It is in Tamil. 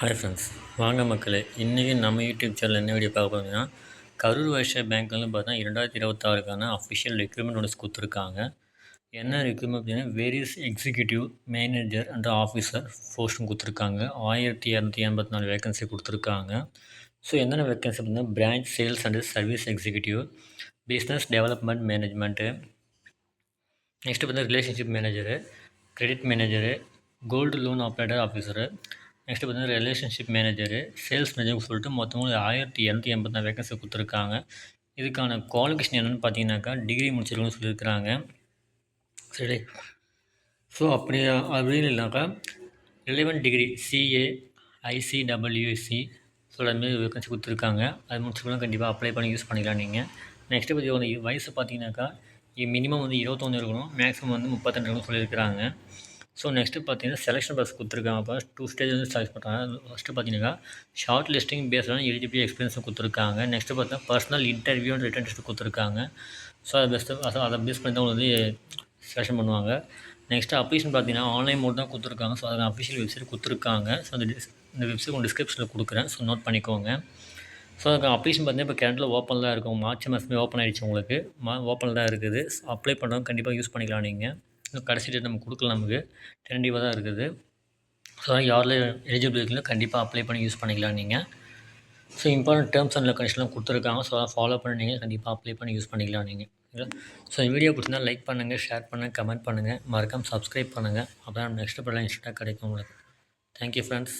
ஹாய் ஃப்ரெண்ட்ஸ், வாங்க மக்களே. இன்றைக்கி நம்ம யூடியூப் சேனல் என்ன வீடியோ பார்க்க போகிறீங்கன்னா, கரூர் வைஸ்யா பேங்க்லேருந்து பார்த்தா 2026க்கான அஃபிஷியல் ரெக்ரூட்மெண்ட் நோட்டீஸ் கொடுத்துருக்காங்க. என்ன ரெக்ரூட்மெண்ட் அப்படின்னா, various executive manager and officer போஸ்ட்டும் கொடுத்துருக்காங்க. 1284 வேகன்சி கொடுத்துருக்காங்க. ஸோ என்னென்ன வேகன்சி அப்படின்னா, branch sales and service executive, business development management, next பார்த்தா relationship manager, credit manager, gold loan operator officer, next பார்த்தீங்கன்னா ரிலேஷன்ஷிப் மேனேஜரு, சேல்ஸ் மேனேஜர்னு சொல்லிட்டு மொத்தமாக 1284 வேகன்சி கொடுத்துருக்காங்க. இதுக்கான குவாலிஃபிகேஷன் என்னென்னு பார்த்தீங்கன்னாக்கா, டிகிரி முடிச்சிருக்கணும்னு சொல்லியிருக்கிறாங்க. சரி, ஸோ அப்படின்னு இல்லைனாக்கா ரிலவெண்ட் டிகிரி சிஏ, ஐசிடபிள்யூசி அதுமாரி வேகன்சி கொடுத்துருக்காங்க. அது முடிச்சுக்கலாம் கண்டிப்பாக அப்ளை பண்ணி யூஸ் பண்ணிக்கலாம் நீங்கள். நெக்ஸ்ட்டு பற்றி வந்து வயசு பார்த்தீங்கன்னாக்கா மினிமம் வந்து 21 இருக்கணும், மேக்ஸிமம் வந்து 32 இருக்கணும்னு சொல்லியிருக்கிறாங்க. ஸோ நெக்ஸ்ட்டு பார்த்தீங்கன்னா செலெக்ஷன் ப்ராசஸ் கொடுத்துருக்காங்க. அப்போ 2 ஸ்டேஜ் வந்து செலக்ட் பண்ணுறாங்க. ஃபஸ்ட்டு பார்த்தீங்கன்னா ஷார்ட் லிஸ்டிங் பேஸ்டான எலிஜிபிலிட்டி எக்ஸ்பீரியன்ஸும் கொடுத்துருக்காங்க. நெக்ஸ்ட்டு பார்த்தா personal interview and written test கொடுத்துருக்காங்க. ஸோ அதை பேஸ் பண்ணி தான் வந்து செலெக்ஷன் பண்ணுவாங்க. நெக்ஸ்ட்டு அப்ளிகேஷன் பார்த்தீங்கன்னா ஆன்லைன் மோட் தான் கொடுத்துருக்காங்க. ஸோ அதில் அஃபிஷியல் வெப்சைட் கொடுத்துருக்காங்க. ஸோ இந்த வெப்சைட் உங்களுக்கு டிஸ்கிரிப்ஷனில் கொடுக்குறேன். ஸோ நோட் பண்ணிக்கோங்க. ஸோ அதுக்கு அப்ளிகேஷன் பார்த்தீங்கன்னா இப்போ கரண்ட்டில் ஓப்பனில் தான் இருக்கும். மார்ச் மாதமே ஓப்பன் ஆகிடுச்சு உங்களுக்கு. ஓப்பனில் தான் இருக்குது. அப்ளை பண்ணுறவங்க கண்டிப்பாக யூஸ் பண்ணிக்கலாம் நீங்கள். இன்னும் கடைசி டேட் நம்ம கொடுக்கல, நமக்கு டென்டிவாக தான் இருக்குது. ஸோ யாரில் எலிஜிபிள் இருக்குங்களோ கண்டிப்பாக அப்ளை பண்ணி யூஸ் பண்ணிக்கலாம் நீங்கள். ஸோ இம்பார்ட்டன்ட் டேர்ம்ஸ் அண்ட் கண்டிஷன்லாம் கொடுத்துருக்காங்க. ஸோ அதை ஃபாலோ பண்ணி நீங்கள் கண்டிப்பாக அப்ளை பண்ணி யூஸ் பண்ணிக்கலாம் நீங்கள். ஸோ இந்த வீடியோ பிடிச்சிருந்தா லைக் பண்ணுங்கள், ஷேர் பண்ணுங்கள், கமெண்ட் பண்ணுங்கள், மறக்காமல் சப்ஸ்கிரைப் பண்ணுங்கள். அப்போ தான் நெக்ஸ்ட் படம் இன்ஸ்டாக கிடைக்கும் உங்களுக்கு. Thank you friends.